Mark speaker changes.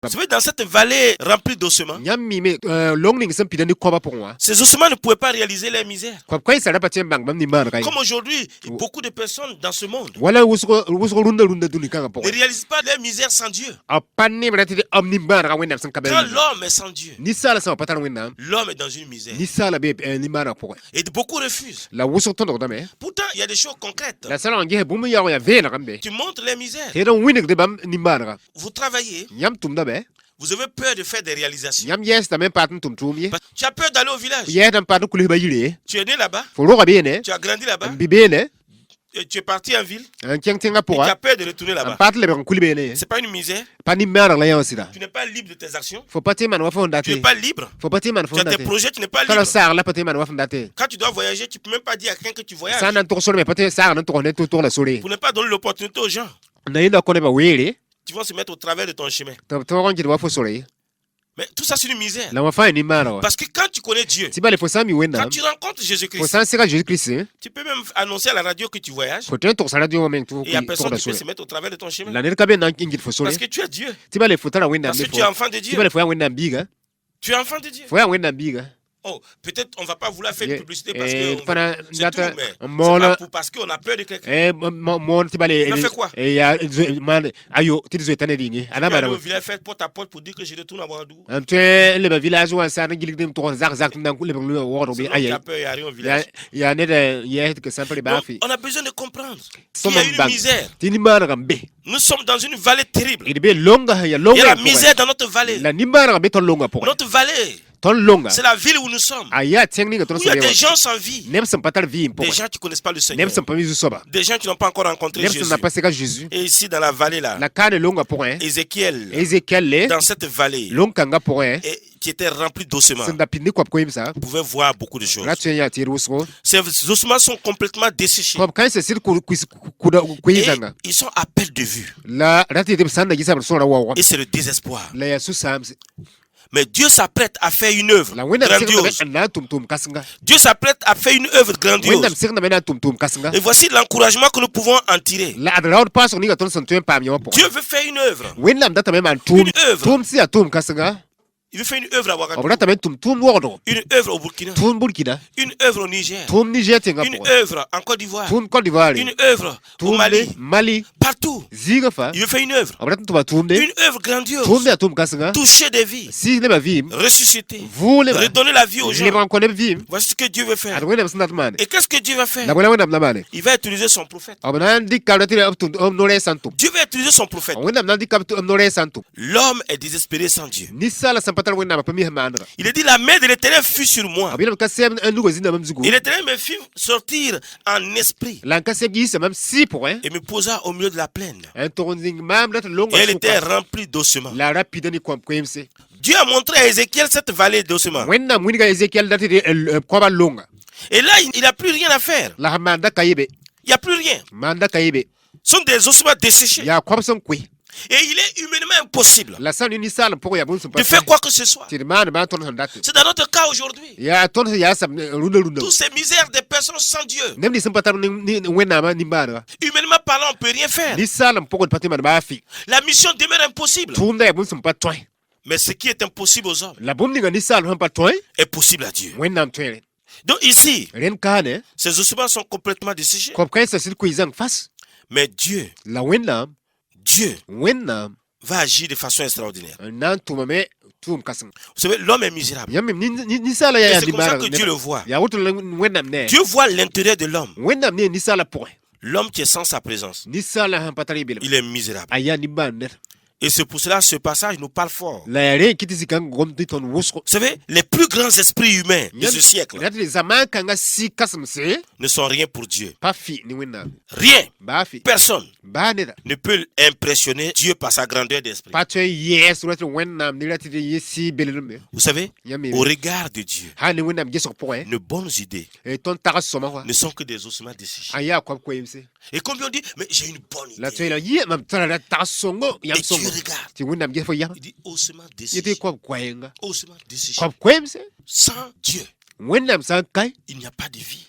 Speaker 1: Vous savez, dans cette vallée remplie d'ossements, ces ossements ne pouvaient pas réaliser leur misère. Comme aujourd'hui, beaucoup de personnes dans ce monde ne réalisent pas leur misère sans Dieu. Quand l'homme est sans Dieu, l'homme est dans une misère. Et beaucoup refusent. Pourtant, il y a des choses concrètes. Tu montres les misères. Vous travaillez. Vous avez peur de faire des réalisations. Tu as peur d'aller au village. Tu es né là-bas. Tu as grandi là-bas. Et tu es parti en ville. Et tu as peur de retourner là-bas. C'est pas une misère. Tu n'es pas libre de tes actions. Tu n'es pas libre. Tu as tes projets, tu n'es pas libre. Quand tu dois voyager, tu ne peux même pas dire à quelqu'un que tu voyages. Pour ne pas donner l'opportunité aux gens. Tu vas se mettre au travers de ton chemin. Mais tout ça, c'est une misère. Parce que quand tu connais Dieu, quand tu rencontres Jésus-Christ, tu peux même annoncer à la radio que tu voyages. Et il n'y a personne qui peut se mettre au travers de ton chemin. Parce que tu es Dieu. Parce que tu es enfant de Dieu. Tu es enfant de Dieu. Oh, peut-être on ne va pas vouloir faire une publicité parce que c'est tout, mais parce qu'on a peur de quelqu'un. On a fait quoi? On vient faire porte à porte pour dire que je retourne à Ouagadougou. On a peur, il n'y a rien au village. On a besoin de comprendre qu'il y a une misère. Nous sommes dans une vallée terrible. Il y a la misère dans notre vallée. Notre vallée, c'est la ville où nous sommes. Où il y a des gens sans vie. Des gens qui ne connaissent pas le Seigneur. Des gens qui n'ont pas encore rencontré Jésus. Et ici dans la vallée là, Ézéchiel, dans cette vallée, qui était remplie d'ossements, pouvait voir beaucoup de choses. Ces ossements sont complètement desséchés. Et ils sont à perte de vue. Et c'est le désespoir. Mais Dieu s'apprête à faire une œuvre grandiose. Dieu s'apprête à faire une œuvre grandiose. Et voici l'encouragement que nous pouvons en tirer. Dieu veut faire une œuvre. Une œuvre. Il veut faire une œuvre à Ouagadougou. Une œuvre au Burkina. Une œuvre au Niger. Une œuvre en Côte d'Ivoire. Une œuvre au Mali. Partout. Il veut faire une œuvre. Une œuvre grandiose. Toucher des vies. Ressusciter. Redonner la vie aux gens. Voici ce que Dieu veut faire. Et qu'est-ce que Dieu va faire? Il va utiliser son prophète. Dieu va utiliser son prophète. L'homme est désespéré sans Dieu. Il est dit, la main de l'Éternel fut sur moi. Et l'Éternel me fit sortir en esprit. Et me posa au milieu de la plaine. Et elle était remplie d'ossements. Dieu a montré à Ézéchiel cette vallée d'ossements. Et là, il n'a plus rien à faire. Il n'y a plus rien. Ce sont des ossements desséchés. Et il est humainement impossible de faire quoi que ce soit. C'est dans notre cas aujourd'hui. Toutes ces misères des personnes sans Dieu. Humainement parlant, on ne peut rien faire. La mission demeure impossible. Mais ce qui est impossible aux hommes est possible à Dieu. Donc ici, ces ossements sont complètement desséchés. Mais Dieu va agir de façon extraordinaire. Vous savez, l'homme est misérable. Et c'est comme ça que Dieu le voit. Dieu voit l'intérieur de l'homme. L'homme qui est sans sa présence, il est misérable. Et c'est pour cela que ce passage nous parle fort. Vous savez, les plus grands esprits humains de ce siècle ne sont rien pour Dieu. Rien. Personne ne peut impressionner Dieu par sa grandeur d'esprit. Vous savez, au regard de Dieu, nos bonnes idées ne sont que des ossements desséchés. Et comme on dit, mais j'ai une bonne idée. Et Dieu regarde. Il dit ossements desséchés. Ossements desséchés. Sans Dieu, il n'y a pas de vie.